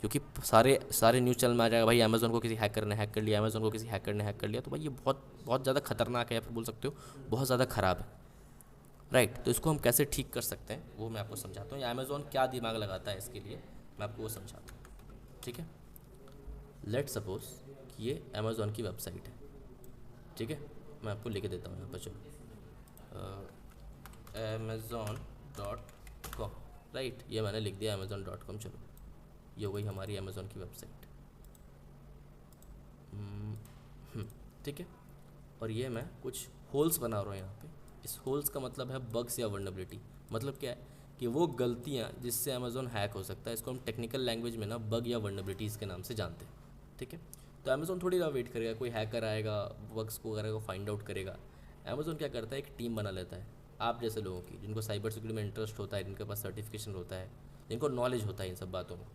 क्योंकि सारे सारे न्यूज़ चैनल में आ जाएगा भाई अमेज़ॉन को किसी हैकर ने हैक कर लिया, अमेज़ॉन को किसी हैकर ने हैक कर लिया। तो भाई ये बहुत बहुत ज़्यादा खतरनाक है, या फिर बोल सकते हो बहुत ज़्यादा ख़राब है, राइट। तो इसको हम कैसे ठीक कर सकते हैं वो मैं आपको समझाता हूँ, या अमेज़ॉन क्या दिमाग लगाता है इसके लिए, मैं आपको वो समझाता हूँ, ठीक है। लेट सपोज कि ये अमेज़ॉन की वेबसाइट है, ठीक है। मैं आपको लिख देता हूँ यहाँ पर, चलो amazon.com, राइट। ये मैंने लिख दिया amazon.com। चलो ये हो गई हमारी अमेज़ॉन की वेबसाइट, ठीक है। और ये मैं कुछ होल्स बना रहा हूँ यहाँ पे। इस होल्स का मतलब है बग्स या वर्नेबिलिटी। मतलब क्या है कि वो गलतियाँ जिससे अमेज़ॉन हैक हो सकता है, इसको हम टेक्निकल लैंग्वेज में ना बग या वर्नेबिलिटीज़ के नाम से जानते हैं, ठीक है। तो अमेज़ॉन थोड़ी ना वेट करेगा कोई हैकर आएगा बग्स को वगैरह को फाइंड आउट करेगा। अमेज़ॉन क्या करता है, एक टीम बना लेता है आप जैसे लोगों की, जिनको साइबर सिक्योरिटी में इंटरेस्ट होता है, जिनके पास सर्टिफिकेशन होता है, जिनको नॉलेज होता है इन सब बातों में,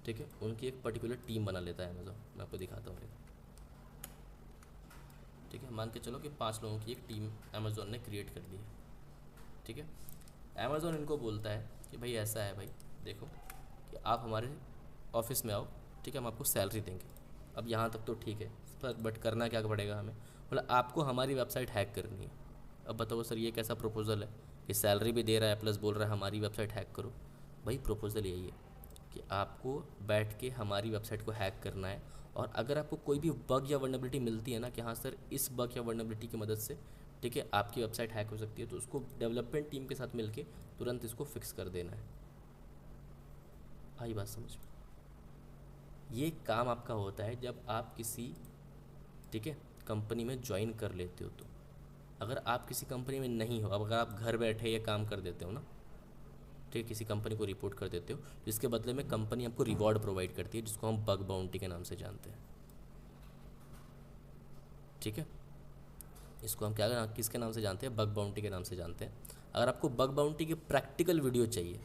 ठीक है। उनकी एक पर्टिकुलर टीम बना लेता है अमेज़ॉन। मैं आपको दिखाता हूँ, ठीक है। मान के चलो कि 5 लोगों की एक टीम अमेज़ॉन ने क्रिएट कर ली है, ठीक है। अमेज़ॉन इनको बोलता है कि भाई ऐसा है भाई, देखो कि आप हमारे ऑफिस में आओ, ठीक है, हम आपको सैलरी देंगे। अब यहाँ तक तो ठीक है, पर बट करना क्या पड़ेगा हमें, मतलब आपको हमारी वेबसाइट हैक करनी है। अब बताओ सर ये कैसा प्रपोज़ल है कि सैलरी भी दे रहा है प्लस बोल रहा है हमारी वेबसाइट हैक करो। भाई प्रपोज़ल यही है कि आपको बैठ के हमारी वेबसाइट को हैक करना है, और अगर आपको कोई भी बग या वर्नेबिलिटी मिलती है ना कि हाँ सर इस बग या वर्नेबिलिटी की मदद से, ठीक है, आपकी वेबसाइट हैक हो सकती है, तो उसको डेवलपमेंट टीम के साथ मिलके तुरंत इसको फिक्स कर देना है। आई बात समझ में? ये काम आपका होता है जब आप किसी, ठीक है, कंपनी में ज्वाइन कर लेते हो। तो अगर आप किसी कंपनी में नहीं हो, अब अगर आप घर बैठे ये काम कर देते हो ना, ठीक है, किसी कंपनी को रिपोर्ट कर देते हो, जिसके बदले में कंपनी आपको रिवॉर्ड प्रोवाइड करती है, जिसको हम बग बाउंटी के नाम से जानते हैं, ठीक है। इसको हम क्या किसके नाम से जानते हैं, बग बाउंटी के नाम से जानते हैं। अगर आपको बग बाउंटी की प्रैक्टिकल वीडियो चाहिए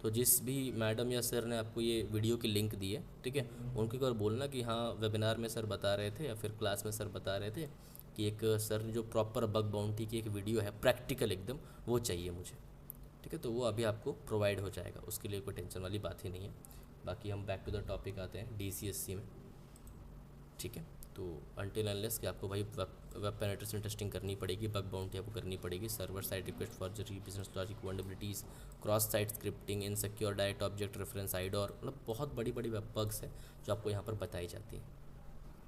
तो जिस भी मैडम या सर ने आपको ये वीडियो की लिंक दी है, ठीक है, उनको एक बार बोलना कि हाँ वेबिनार में सर बता रहे थे या फिर क्लास में सर बता रहे थे कि एक सर ने जो प्रॉपर बग बाउंटी की एक वीडियो है प्रैक्टिकल एकदम, वो चाहिए मुझे, ठीक है। तो वो अभी आपको प्रोवाइड हो जाएगा, उसके लिए कोई टेंशन वाली बात ही नहीं है। बाकी हम बैक टू द टॉपिक आते हैं DCSC में, ठीक है। तो अनटिल अनलेस कि आपको भाई वेब पेनिट्रेशन टेस्टिंग करनी पड़ेगी, बग बाउंटी आपको करनी पड़ेगी, server side request forgery, business logic vulnerabilities, cross site scripting, insecure direct object reference, IDOR, मतलब बहुत बड़ी बड़ी वेब बग्स हैं जो आपको यहाँ पर बताई जाती हैं,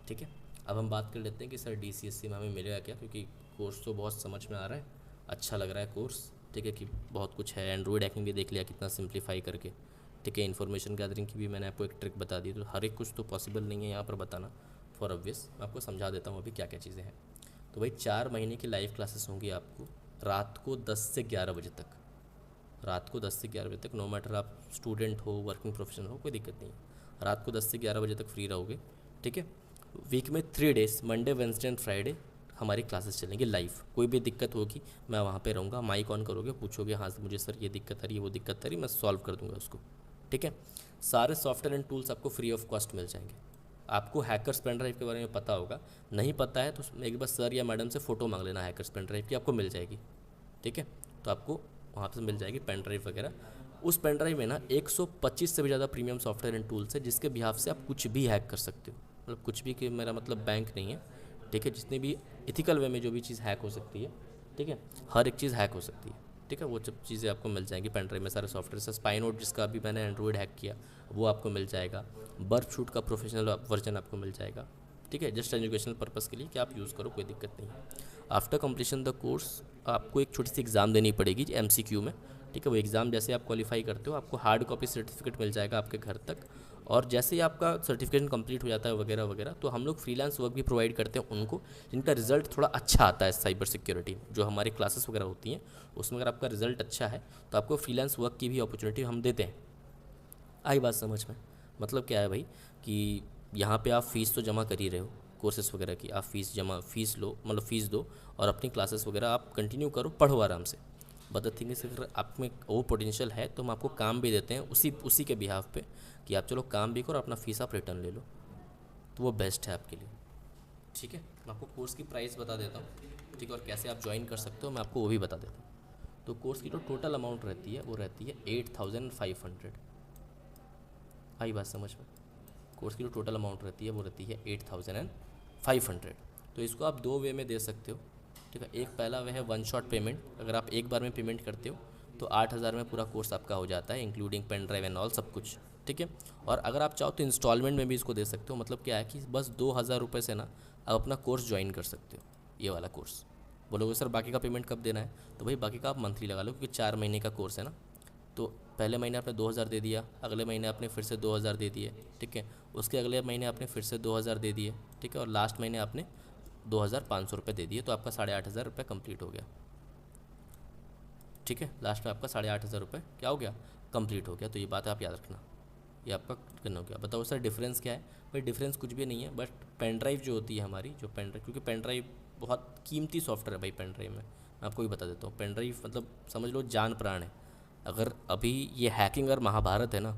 ठीक है। अब हम बात कर लेते हैं कि सर DCSC में हमें मिलेगा क्या, क्योंकि कोर्स तो बहुत समझ में आ रहा है, अच्छा लग रहा है कोर्स, ठीक है, कि बहुत कुछ है। एंड्रॉयड हैकिंग भी देख लिया कितना सिंप्लीफाई करके, ठीक है। इन्फॉर्मेशन गैदरिंग की भी मैंने आपको एक ट्रिक बता दी, तो हर एक कुछ तो पॉसिबल नहीं है यहाँ पर बताना फॉर ऑब्वियस। मैं आपको समझा देता हूँ अभी क्या क्या चीज़ें हैं। तो भाई 4 महीने की लाइव क्लासेस होंगी आपको रात को 10 से 11 बजे तक, रात को 10 से 11 बजे तक, नो मैटर आप स्टूडेंट हो वर्किंग प्रोफेशनल हो, कोई दिक्कत नहीं है, रात को 10 से 11 बजे तक फ्री रहोगे, ठीक है। वीक में 3 days, Monday Wednesday and Friday हमारी क्लासेस चलेंगी लाइव। कोई भी दिक्कत होगी मैं वहाँ पे रहूँगा, माइक ऑन करोगे, पूछोगे हाँ मुझे सर ये दिक्कत आ रही है वो दिक्कत आ रही है, मैं सॉल्व कर दूँगा उसको, ठीक है। सारे सॉफ्टवेयर एंड टूल्स आपको फ्री ऑफ कॉस्ट मिल जाएंगे। आपको हैकर्स पेन ड्राइव के बारे में पता होगा, नहीं पता है तो एक बार सर या मैडम से फ़ोटो मांग लेना हैकर्स पेन ड्राइव की, आपको मिल जाएगी, ठीक है। तो आपको वहाँ से मिल जाएगी पेन ड्राइव वगैरह। उस पेन ड्राइव में ना 125 से भी ज़्यादा प्रीमियम सॉफ्टवेयर एंड टूल्स है, जिसके बिहाफ से आप कुछ भी हैक कर सकते हो, मतलब कुछ भी, कि मेरा मतलब बैंक नहीं है, ठीक है, जितनी भी इथिकल वे में जो भी चीज़ हैक हो सकती है, ठीक है, हर एक चीज़ हैक हो सकती है, ठीक है। वो सब चीज़ें आपको मिल जाएंगी पेन ड्राइव में, सारे सॉफ्टवेयर से। स्पाइनोट जिसका अभी मैंने एंड्रॉयड हैक किया वो आपको मिल जाएगा, बर्फ शूट का प्रोफेशनल वर्जन आपको मिल जाएगा, ठीक है, जस्ट एजुकेशनल पर्पज़ के लिए कि आप यूज़ करो, कोई दिक्कत नहीं है। आफ्टर कंप्लीशन द कोर्स आपको एक छोटी सी एग्ज़ाम देनी पड़ेगी MCQ में, ठीक है। वो एग्ज़ाम जैसे आप क्वालिफाई करते हो आपको हार्ड कॉपी सर्टिफिकेट मिल जाएगा आपके घर तक, और जैसे ही आपका सर्टिफिकेशन कंप्लीट हो जाता है वगैरह वगैरह, तो हम लोग फ्रीलांस वर्क भी प्रोवाइड करते हैं उनको जिनका रिजल्ट थोड़ा अच्छा आता है साइबर सिक्योरिटी, जो हमारी क्लासेस वगैरह होती हैं उसमें अगर आपका रिजल्ट अच्छा है तो आपको फ्रीलांस वर्क की भी अपॉर्चुनिटी हम देते हैं। आई बात समझ में? मतलब क्या है भाई कि यहाँ पे आप फ़ीस तो जमा कर ही रहे हो कोर्सेज वगैरह की, आप फ़ीस लो, मतलब फ़ीस दो और अपनी क्लासेस वगैरह आप कंटिन्यू करो, पढ़ो आराम से। बट द थिंग इज अगर आप में वो पोटेंशियल है तो हम आपको काम भी देते हैं उसी के बिहाफ पे कि आप चलो काम भी करो, अपना फ़ीस आप रिटर्न ले लो, तो वो बेस्ट है आपके लिए, ठीक है। मैं आपको कोर्स की प्राइस बता देता हूँ, ठीक है, और कैसे आप ज्वाइन कर सकते हो मैं आपको वो भी बता देता हूँ। तो कोर्स की जो टोटल अमाउंट रहती है वो रहती है 8500। आई बात समझ में? कोर्स की जो टोटल अमाउंट रहती है वो रहती है 8500। तो इसको आप 2 वे में दे सकते हो, ठीक है। एक पहला वे है वन शॉट पेमेंट, अगर आप एक बार में पेमेंट करते हो तो 8000 में पूरा कोर्स आपका हो जाता है including pen drive and all सब कुछ, ठीक है। और अगर आप चाहो तो इंस्टॉलमेंट में भी इसको दे सकते हो, मतलब क्या है कि बस 2000 रुपये से ना आप अपना कोर्स ज्वाइन कर सकते हो, ये वाला कोर्स। बोलोगे सर बाकी का पेमेंट कब देना है, तो भाई बाकी का आप मंथली लगा लो, क्योंकि 4 महीने का कोर्स है ना। तो पहले महीने आपने 2000 दे दिया, अगले महीने आपने फिर से 2000 दे दिए, ठीक है, उसके अगले महीने आपने फिर से 2000 दे दिए, ठीक है, और लास्ट महीने आपने 2500 रुपये दे दिए, तो आपका 8500 रुपये कंप्लीट हो गया, ठीक है। लास्ट में आपका 8500 रुपये क्या हो गया, कंप्लीट हो गया। तो ये बात आप याद रखना, ये आपका करना हो गया। बताओ सर डिफरेंस क्या है? भाई डिफरेंस कुछ भी नहीं है, बट पेन ड्राइव जो होती है हमारी, जो पेन ड्राइव, क्योंकि पेन ड्राइव बहुत कीमती सॉफ्टवेयर है भाई, पेन ड्राइव में मैं आपको भी बता देता हूँ, पेन ड्राइव मतलब समझ लो जान प्राण है। अगर अभी ये हैकिंग अगर महाभारत है ना,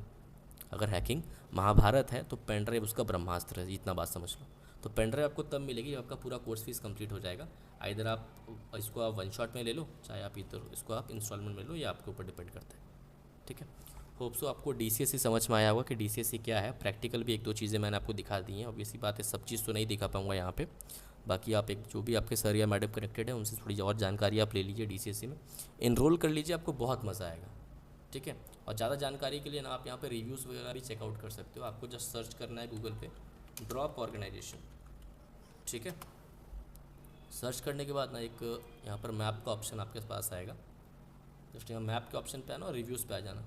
अगर हैकिंग महाभारत है तो पेन ड्राइव उसका ब्रह्मास्त्र है, इतना बात समझ लो। तो पेन ड्राइव आपको तब मिलेगी जब आपका पूरा कोर्स फीस कंप्लीट हो जाएगा। इधर आप इसको आप वन शॉट में ले लो, चाहे आप इधर इसको आप इंस्टॉलमेंट में लो, ये आपके ऊपर डिपेंड करता है, ठीक है। होप सो आपको DCSE समझ में आया होगा कि DCSE क्या है। प्रैक्टिकल भी एक दो चीज़ें मैंने आपको दिखा दी हैं। ऑब्वियसली बात है, सब चीज़ तो नहीं दिखा पाऊंगा यहाँ पे। बाकी आप एक जो भी आपके सर या मैडम कनेक्टेड है उनसे थोड़ी और जानकारी आप ले लीजिए। DCSE में इनरोल कर लीजिए, आपको बहुत मज़ा आएगा। ठीक है। और ज़्यादा जानकारी के लिए ना आप यहाँ पे रिव्यूज़ वगैरह भी चेकआउट कर सकते हो। आपको जस्ट सर्च करना है गूगल पे ड्रॉप ऑर्गेनाइजेशन। ठीक है। सर्च करने के बाद ना एक यहाँ पर मैप का ऑप्शन आपके पास आएगा। जस्ट यहाँ मैप के ऑप्शन पे आना और रिव्यूज़ पे आ जाना।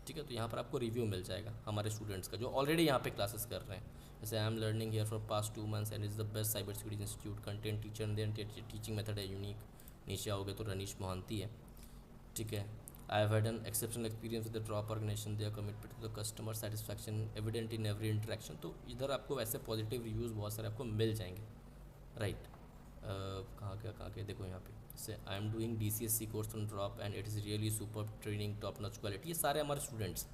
ठीक है। तो यहाँ पर आपको रिव्यू मिल जाएगा हमारे स्टूडेंट्स का जो ऑलरेडी यहाँ पे क्लासेस कर रहे हैं। जैसे I am learning here for past 2 months and is the best cyber security institute, content teacher and teaching method है यूनिक। नीचे आओगे तो रनीश मोहंती है। ठीक है। I have had an exceptional experience with the drop organization, their commitment to the customer satisfaction evident in every interaction. तो इधर आपको वैसे पॉजिटिव रिव्यूज़ बहुत सारे आपको मिल जाएंगे। राइट। कहाँ के देखो यहाँ पे जैसे I am doing DCSE course on drop and it is really super training top notch quality. ये सारे हमारे स्टूडेंट्स।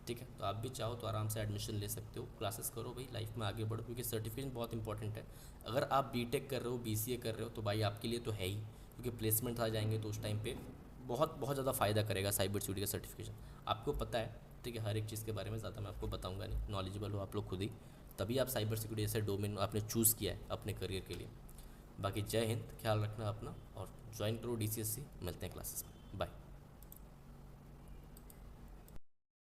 ठीक है। तो आप भी चाहो तो आराम से एडमिशन ले सकते हो, क्लासेस करो भाई, लाइफ में आगे बढ़ो, क्योंकि सर्टिफिकेशन बहुत इंपॉर्टेंट है। अगर आप BTech कर रहे हो, BCA कर रहे हो तो भाई आपके लिए तो है ही, क्योंकि प्लेसमेंट आ जाएंगे तो उस टाइम पे बहुत बहुत ज़्यादा फ़ायदा करेगा साइबर सिक्योरिटी का सर्टिफिकेशन। आपको पता है। ठीक है। हर एक चीज़ के बारे में ज़्यादा मैं आपको बताऊंगा नहीं, नॉलेजेबल हो आप लोग खुद ही, तभी आप साइबर सिक्योरिटी जैसे डोमेन आपने चूज़ किया है अपने करियर के लिए। बाकी जय हिंद, ख्याल रखना अपना और ज्वाइन करो DCSE। मिलते हैं क्लासेस में। बाय।